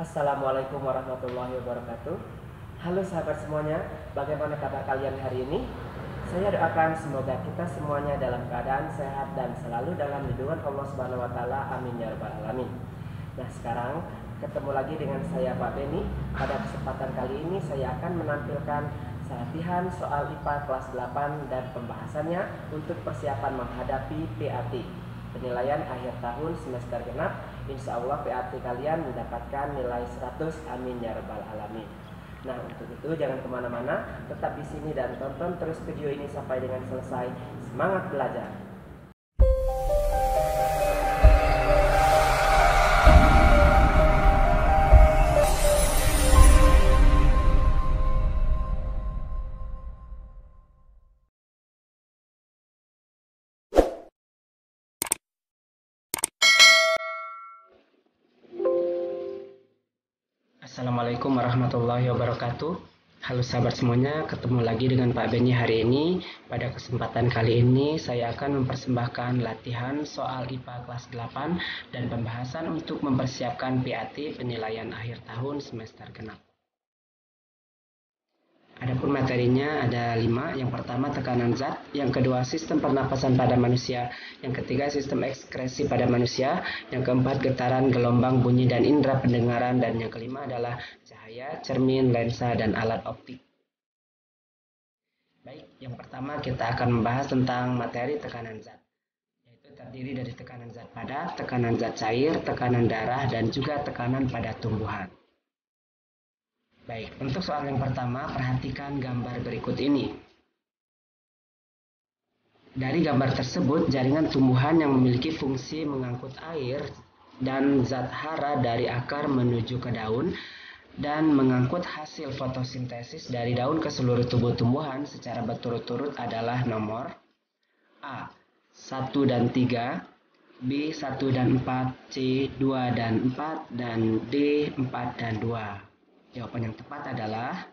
Assalamualaikum warahmatullahi wabarakatuh. Halo sahabat semuanya, bagaimana kabar kalian hari ini? Saya doakan semoga kita semuanya dalam keadaan sehat dan selalu dalam lindungan Allah Subhanahu wa taala. Amin ya rabbal alamin. Nah, sekarang ketemu lagi dengan saya Pak Beni. Pada kesempatan kali ini saya akan menampilkan latihan soal IPA kelas 8 dan pembahasannya untuk persiapan menghadapi PAT, penilaian akhir tahun semester genap. Insya Allah PAT kalian mendapatkan nilai 100, amin ya rabbal alamin. Nah, untuk itu jangan kemana-mana, tetap di sini dan tonton terus video ini sampai dengan selesai. Semangat belajar! Assalamualaikum warahmatullahi wabarakatuh. Halo sahabat semuanya, ketemu lagi dengan Pak Beni hari ini. Pada kesempatan kali ini saya akan mempersembahkan latihan soal IPA kelas 8 dan pembahasan untuk mempersiapkan PAT, penilaian akhir tahun semester genap. Adapun materinya ada 5. Yang pertama tekanan zat, yang kedua sistem pernapasan pada manusia, yang ketiga sistem ekskresi pada manusia, yang keempat getaran, gelombang, bunyi, dan indera pendengaran, dan yang kelima adalah cahaya, cermin, lensa, dan alat optik. Baik, yang pertama kita akan membahas tentang materi tekanan zat, yaitu terdiri dari tekanan zat padat, tekanan zat cair, tekanan darah, dan juga tekanan pada tumbuhan. Baik, untuk soal yang pertama, perhatikan gambar berikut ini. Dari gambar tersebut, jaringan tumbuhan yang memiliki fungsi mengangkut air dan zat hara dari akar menuju ke daun dan mengangkut hasil fotosintesis dari daun ke seluruh tubuh tumbuhan secara berturut-turut adalah nomor A. 1 dan 3, B. 1 dan 4, C. 2 dan 4, dan D. 4 dan 2. Jawaban yang tepat adalah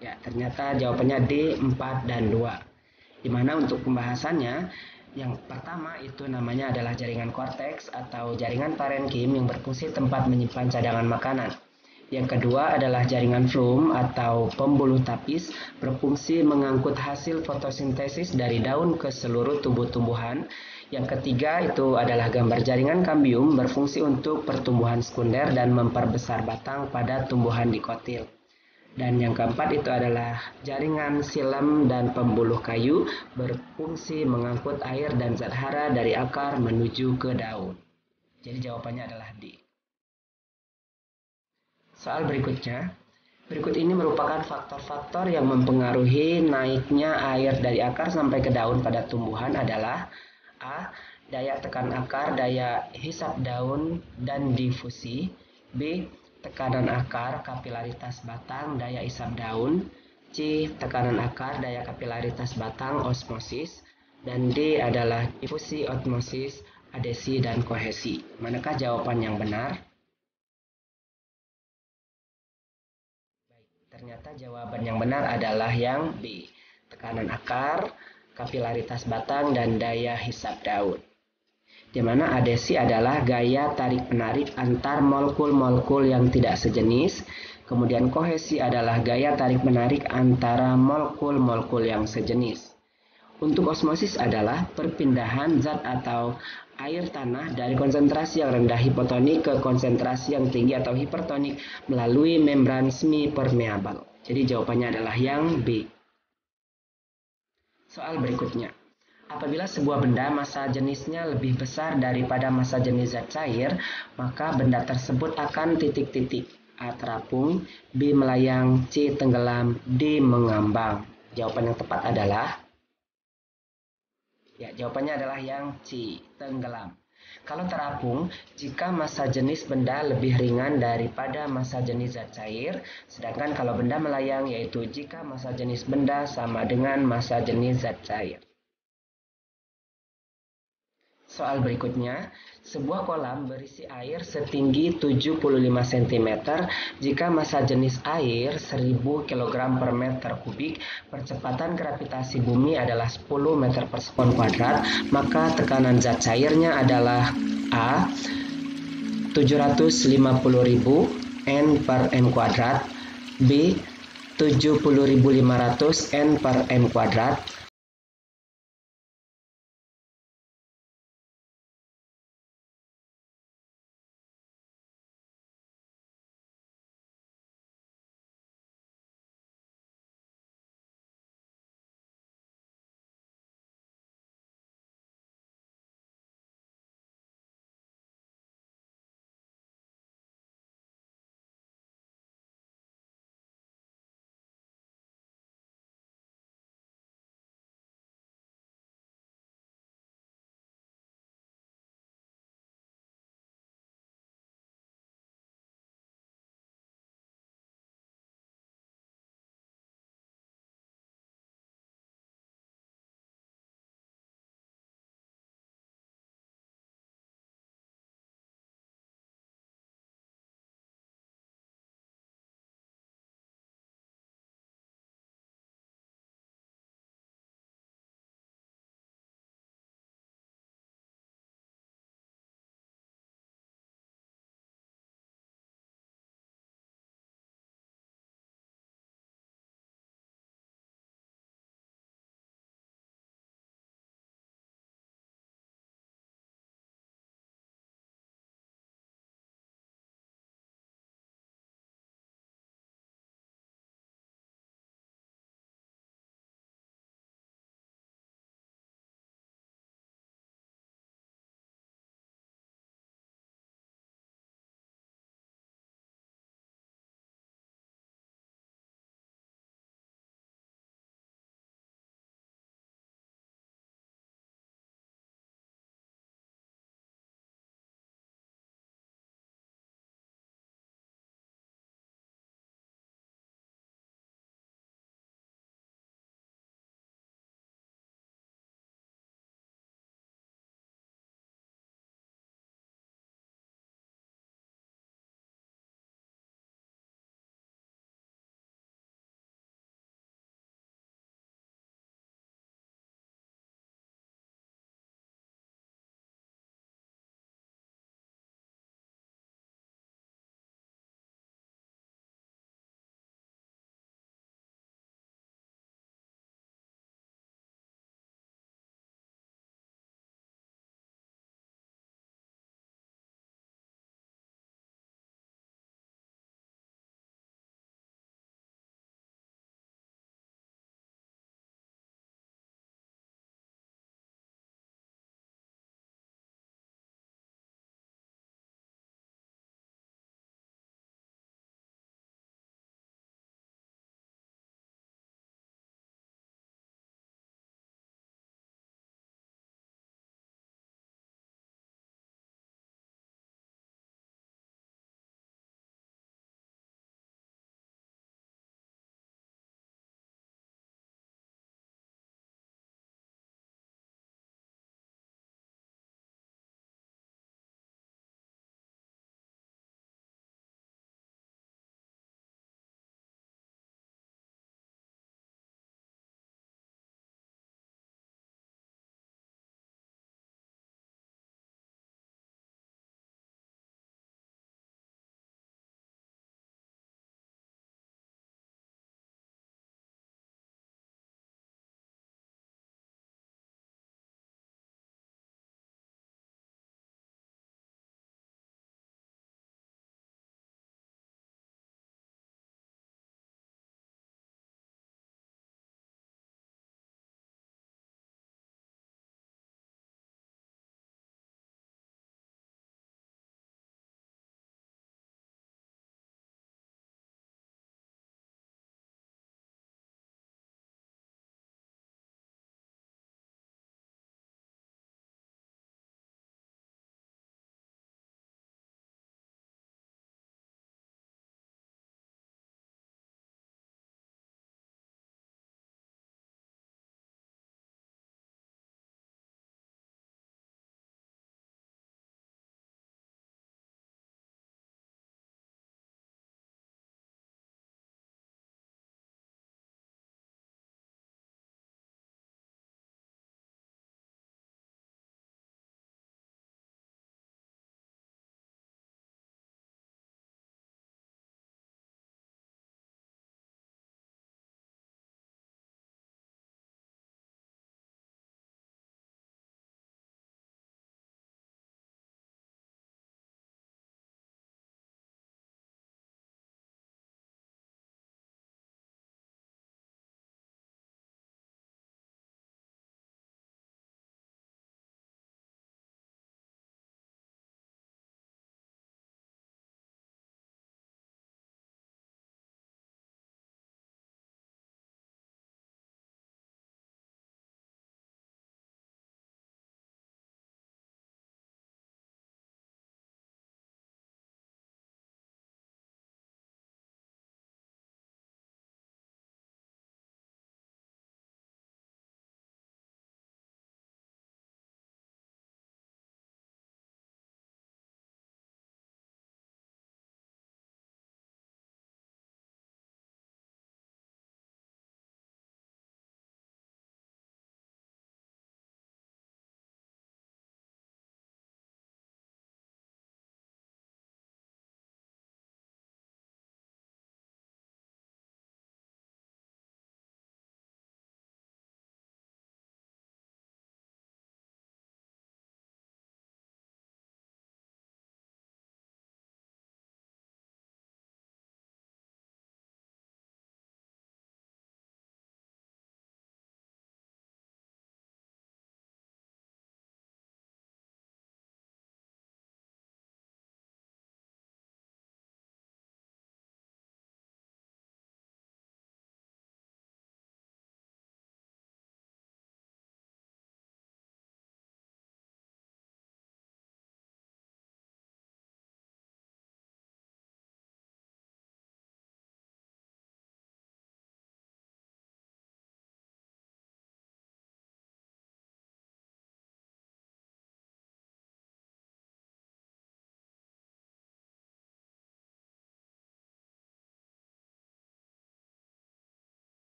ternyata jawabannya D, 4 dan 2. Dimana untuk pembahasannya, yang pertama itu namanya adalah jaringan korteks atau jaringan parenkim yang berfungsi tempat menyimpan cadangan makanan. Yang kedua adalah jaringan flum atau pembuluh tapis, berfungsi mengangkut hasil fotosintesis dari daun ke seluruh tubuh tumbuhan. Yang ketiga itu adalah gambar jaringan kambium, berfungsi untuk pertumbuhan sekunder dan memperbesar batang pada tumbuhan dikotil. Dan yang keempat itu adalah jaringan silem dan pembuluh kayu, berfungsi mengangkut air dan zat hara dari akar menuju ke daun. Jadi jawabannya adalah D. Soal berikutnya, berikut ini merupakan faktor-faktor yang mempengaruhi naiknya air dari akar sampai ke daun pada tumbuhan adalah A. Daya tekan akar, daya hisap daun, dan difusi. B. Tekanan akar, kapilaritas batang, daya hisap daun. C. Tekanan akar, daya kapilaritas batang, osmosis. Dan D adalah difusi, osmosis, adesi, dan kohesi. Manakah jawaban yang benar? Ternyata jawaban yang benar adalah yang B. Tekanan akar, kapilaritas batang, dan daya hisap daun. Di mana adesi adalah gaya tarik-penarik antar molekul-molekul yang tidak sejenis. Kemudian kohesi adalah gaya tarik-menarik antara molekul-molekul yang sejenis. Untuk osmosis adalah perpindahan zat atau air tanah dari konsentrasi yang rendah hipotonik ke konsentrasi yang tinggi atau hipertonik melalui membran semi-permeabel. Jadi jawabannya adalah yang B. Soal berikutnya. Apabila sebuah benda massa jenisnya lebih besar daripada massa jenis zat cair, maka benda tersebut akan titik-titik. A. Terapung, B. Melayang, C. Tenggelam, D. Mengambang. Jawaban yang tepat adalah jawabannya adalah yang C. Tenggelam. Kalau terapung, jika massa jenis benda lebih ringan daripada massa jenis zat cair, sedangkan kalau benda melayang yaitu jika massa jenis benda sama dengan massa jenis zat cair. Soal berikutnya, sebuah kolam berisi air setinggi 75 cm jika massa jenis air 1000 kg per meter kubik, percepatan gravitasi bumi adalah 10 meter per sekon kuadrat, maka tekanan zat cairnya adalah A. 750.000 N per M kuadrat, B. 70.500 N per M kuadrat,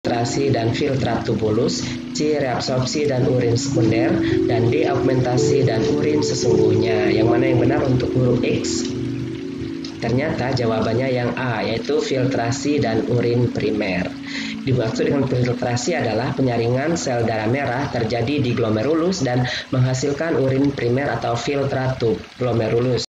filtrasi dan filtratubulus, C. reabsorpsi dan urin sekunder, dan D. augmentasi dan urin sesungguhnya. Yang mana yang benar untuk huruf X? Ternyata jawabannya yang A, yaitu filtrasi dan urin primer. Dimaksud dengan filtrasi adalah penyaringan sel darah merah terjadi di glomerulus dan menghasilkan urin primer atau filtratub glomerulus.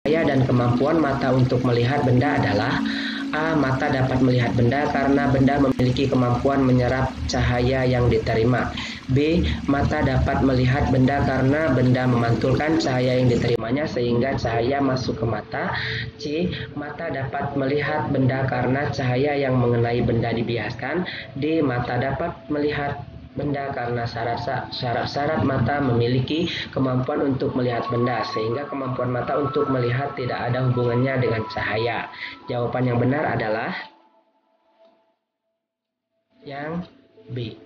cahaya dan kemampuan mata untuk melihat benda adalah A. Mata dapat melihat benda karena benda memiliki kemampuan menyerap cahaya yang diterima. B. Mata dapat melihat benda karena benda memantulkan cahaya yang diterimanya sehingga cahaya masuk ke mata. C. Mata dapat melihat benda karena cahaya yang mengenai benda dibiaskan. D. Mata dapat melihat benda karena syarat-syarat mata memiliki kemampuan untuk melihat benda sehingga kemampuan mata untuk melihat tidak ada hubungannya dengan cahaya. Jawaban yang benar adalah yang B,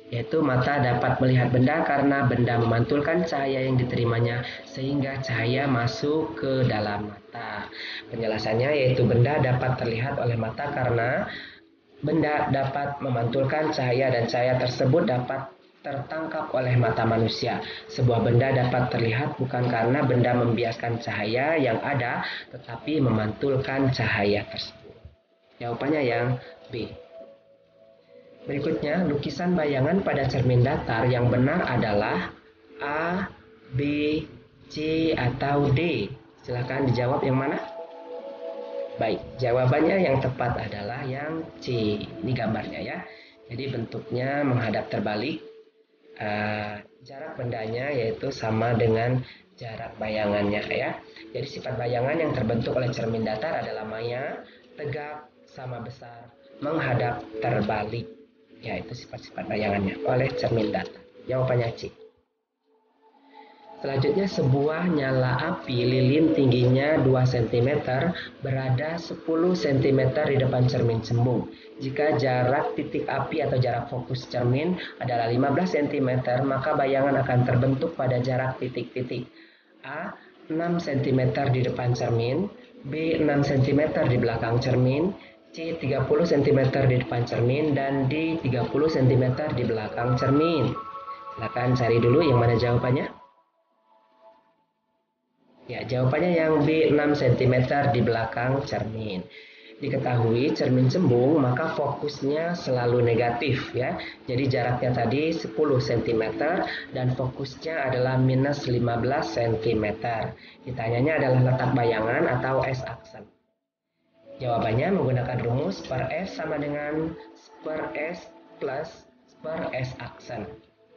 yaitu mata dapat melihat benda karena benda memantulkan cahaya yang diterimanya sehingga cahaya masuk ke dalam mata. Penjelasannya yaitu benda dapat terlihat oleh mata karena benda dapat memantulkan cahaya dan cahaya tersebut dapat tertangkap oleh mata manusia. Sebuah benda dapat terlihat bukan karena benda membiaskan cahaya yang ada, tetapi memantulkan cahaya tersebut. Jawabannya yang B. Berikutnya, lukisan bayangan pada cermin datar yang benar adalah A, B, C, atau D. Silakan dijawab yang mana? Baik, jawabannya yang tepat adalah yang C. Ini gambarnya ya. Jadi bentuknya menghadap terbalik. Jarak bendanya yaitu sama dengan jarak bayangannya ya. Jadi sifat bayangan yang terbentuk oleh cermin datar adalah maya, tegak, sama besar, menghadap terbalik. Ya, itu sifat-sifat bayangannya oleh cermin datar. Jawabannya C. Selanjutnya, sebuah nyala api lilin tingginya 2 cm berada 10 cm di depan cermin cembung. Jika jarak titik api atau jarak fokus cermin adalah 15 cm, maka bayangan akan terbentuk pada jarak titik-titik. A. 6 cm di depan cermin, B. 6 cm di belakang cermin, C. 30 cm di depan cermin, dan D. 30 cm di belakang cermin. Silakan cari dulu yang mana jawabannya. Ya, jawabannya yang B, 6 cm di belakang cermin. Diketahui cermin cembung, maka fokusnya selalu negatif ya. Jadi jaraknya tadi 10 cm dan fokusnya adalah minus 15 cm. Ditanyanya adalah letak bayangan atau S-aksen. Jawabannya menggunakan rumus per S sama dengan per S plus per S-aksen.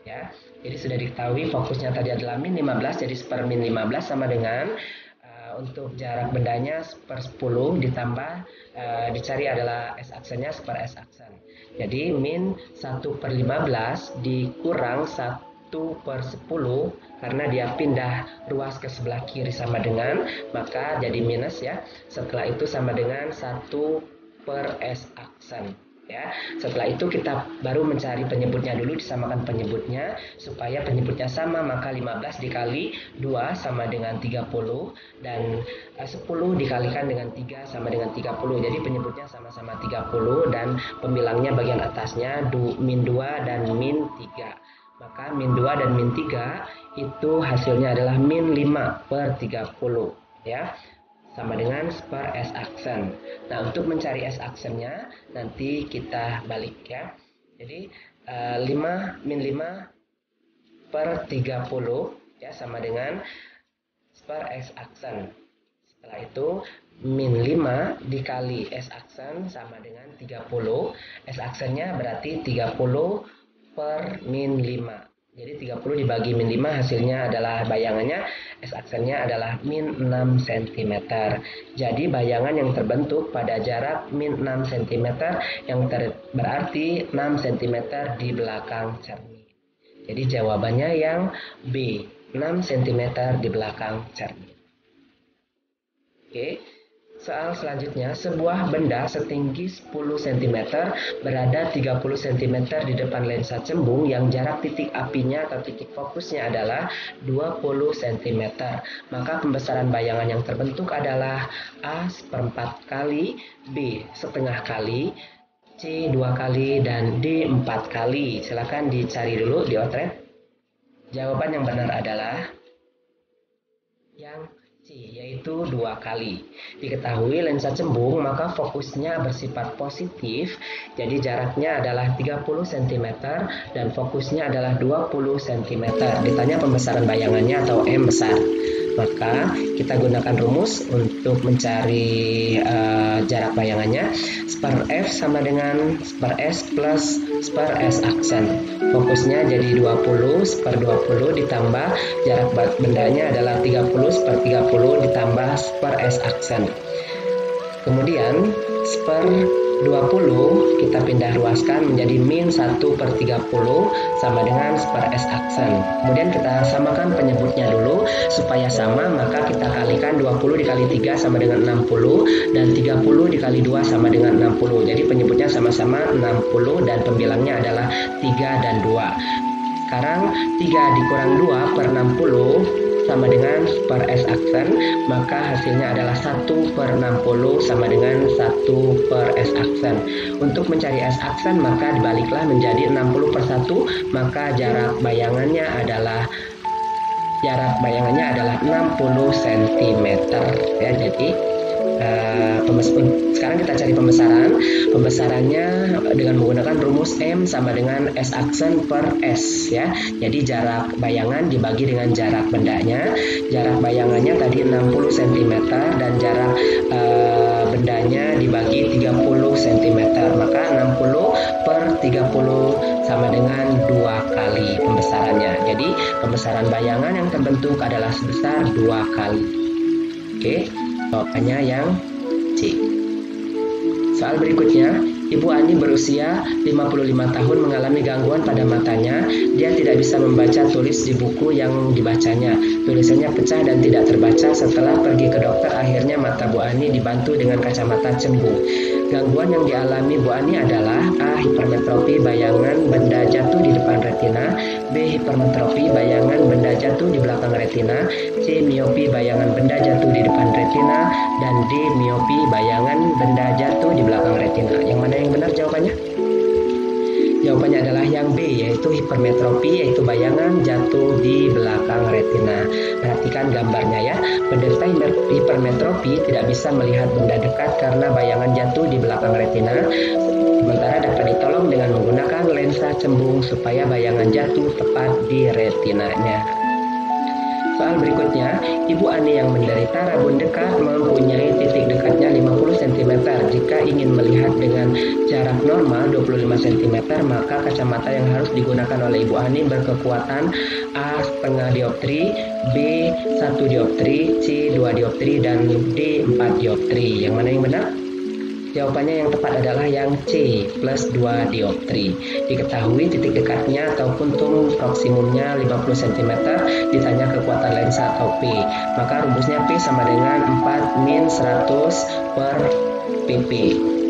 Ya, jadi sudah diketahui fokusnya tadi adalah min 15, jadi per min 15 sama dengan untuk jarak bendanya per 10 ditambah dicari adalah S-aksennya per S-aksen. Jadi min 1 per 15 dikurang 1 per 10 karena dia pindah ruas ke sebelah kiri sama dengan, maka jadi minus ya. Setelah itu sama dengan 1 per S-aksen. Ya, setelah itu kita baru mencari penyebutnya dulu, disamakan penyebutnya supaya penyebutnya sama, maka 15 dikali 2 sama dengan 30 dan 10 dikalikan dengan 3 sama dengan 30. Jadi penyebutnya sama-sama 30 dan pembilangnya bagian atasnya min 2 dan min 3. Maka min 2 dan min 3 itu hasilnya adalah min 5 per 30 ya. Sama dengan per S-aksen. Nah, untuk mencari S-aksennya nanti kita balik ya. Jadi 5 min 5 per 30 ya sama dengan per S-aksen. Setelah itu min 5 dikali S-aksen sama dengan 30. S-aksennya berarti 30 per min 5. Jadi 30 dibagi min 5 hasilnya adalah bayangannya, S-aksennya adalah min 6 cm. Jadi bayangan yang terbentuk pada jarak min 6 cm yang berarti 6 cm di belakang cermin. Jadi jawabannya yang B, 6 cm di belakang cermin. Oke. Soal selanjutnya, sebuah benda setinggi 10 cm berada 30 cm di depan lensa cembung yang jarak titik apinya atau titik fokusnya adalah 20 cm. Maka pembesaran bayangan yang terbentuk adalah A 1/4 kali, B setengah kali, C 2 kali, dan D 4 kali. Silakan dicari dulu di otret. Jawaban yang benar adalah yang C, yaitu 2 kali. Diketahui lensa cembung maka fokusnya bersifat positif, jadi jaraknya adalah 30 cm dan fokusnya adalah 20 cm. Ditanya pembesaran bayangannya atau M besar. Maka kita gunakan rumus untuk mencari jarak bayangannya. Spar F sama dengan spar S plus spar S aksen. Fokusnya jadi 20 per 20 ditambah jarak bendanya adalah 30 per 30 ditambah spar S aksen. Kemudian spar 20 kita pindah ruaskan menjadi min 1 per 30 sama dengan spar S aksen. Kemudian kita samakan penyebutnya dulu supaya sama, maka kita kalikan 20 dikali 3 sama dengan 60 dan 30 dikali 2 sama dengan 60. Jadi penyebutnya sama-sama 60 dan pembilangnya adalah 3 dan 2. Sekarang 3 dikurang 2 per 60 sama dengan spar S aksen, maka hasilnya adalah 1 per 60 sama dengan 1 per S aksen. Untuk mencari S aksen maka dibaliklah menjadi 60 per 1, maka jarak bayangannya adalah 60 cm ya. Jadi sekarang kita cari pembesarannya dengan menggunakan rumus M sama dengan S aksen per S ya. Jadi jarak bayangan dibagi dengan jarak bendanya. Jarak bayangannya tadi 60 cm dan jarak bendanya dibagi 30 cm, maka 60 per 30 sama dengan 2 kali pembesarannya. Jadi pembesaran bayangan yang terbentuk adalah sebesar 2 kali. Oke, jawabannya yang C. Soal berikutnya, Ibu Ani berusia 55 tahun mengalami gangguan pada matanya. Dia tidak bisa membaca tulis di buku yang dibacanya. Tulisannya pecah dan tidak terbaca. Setelah pergi ke dokter, akhirnya mata Bu Ani dibantu dengan kacamata cembung. Gangguan yang dialami Bu Ani adalah A. Hipermetropi bayangan benda jatuh di depan retina, B. Hipermetropi bayangan benda jatuh di belakang retina, C. Miopi bayangan benda jatuh di depan retina, dan D. Miopi bayangan benda jatuh di belakang retina. Yang mana yang benar jawabannya? Jawabannya adalah yang B, yaitu hipermetropi, yaitu bayangan jatuh di belakang retina. Perhatikan gambarnya ya. Penderita hipermetropi tidak bisa melihat benda dekat karena bayangan jatuh di belakang retina. Sementara dapat ditolong dengan menggunakan lensa cembung supaya bayangan jatuh tepat di retinanya. Soal berikutnya, Ibu Ani yang menderita rabun dekat mempunyai titik dekatnya 50 cm. Jika ingin melihat dengan jarak normal 25 cm, maka kacamata yang harus digunakan oleh Ibu Ani berkekuatan A setengah dioptri, B 1 dioptri, C 2 dioptri, dan D 4 dioptri. Yang mana yang benar? Jawabannya yang tepat adalah yang C, plus 2 dioptri. Diketahui titik dekatnya ataupun tum proksimumnya 50 cm, ditanya kekuatan lensa atau P. Maka rumusnya P sama dengan 4 min 100 per PP.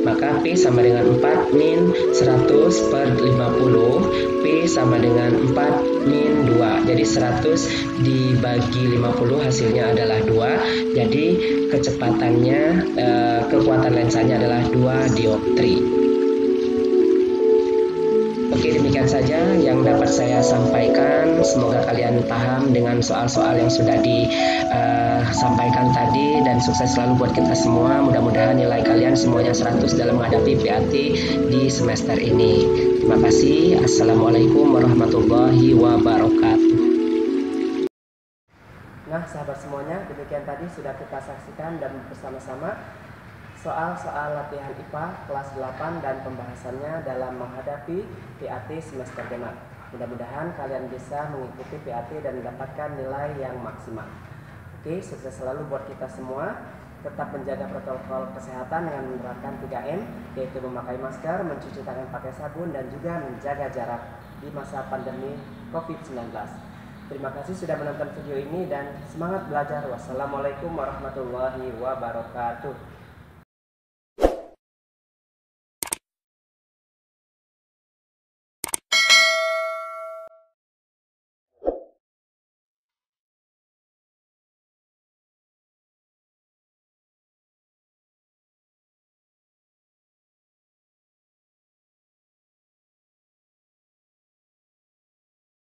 Maka P sama dengan 4 min 100 per 50. P sama dengan 4 min 2. Jadi 100 dibagi 50 hasilnya adalah 2. Jadi kecepatannya, kekuatan lensanya adalah 2 dioptri. Oke, demikian saja yang dapat saya sampaikan. Semoga kalian paham dengan soal-soal yang sudah disampaikan tadi, dan sukses selalu buat kita semua. Mudah-mudahan nilai kalian semuanya 100 dalam menghadapi PAT di semester ini. Terima kasih. Assalamualaikum warahmatullahi wabarakatuh. Nah, sahabat semuanya, demikian tadi sudah kita saksikan dan bersama-sama soal-soal latihan IPA kelas 8 dan pembahasannya dalam menghadapi PAT semester genap. Mudah-mudahan kalian bisa mengikuti PAT dan mendapatkan nilai yang maksimal. Oke, sukses selalu buat kita semua. Tetap menjaga protokol kesehatan dengan menerapkan 3M, yaitu memakai masker, mencuci tangan pakai sabun, dan juga menjaga jarak di masa pandemi COVID-19. Terima kasih sudah menonton video ini dan semangat belajar. Wassalamualaikum warahmatullahi wabarakatuh.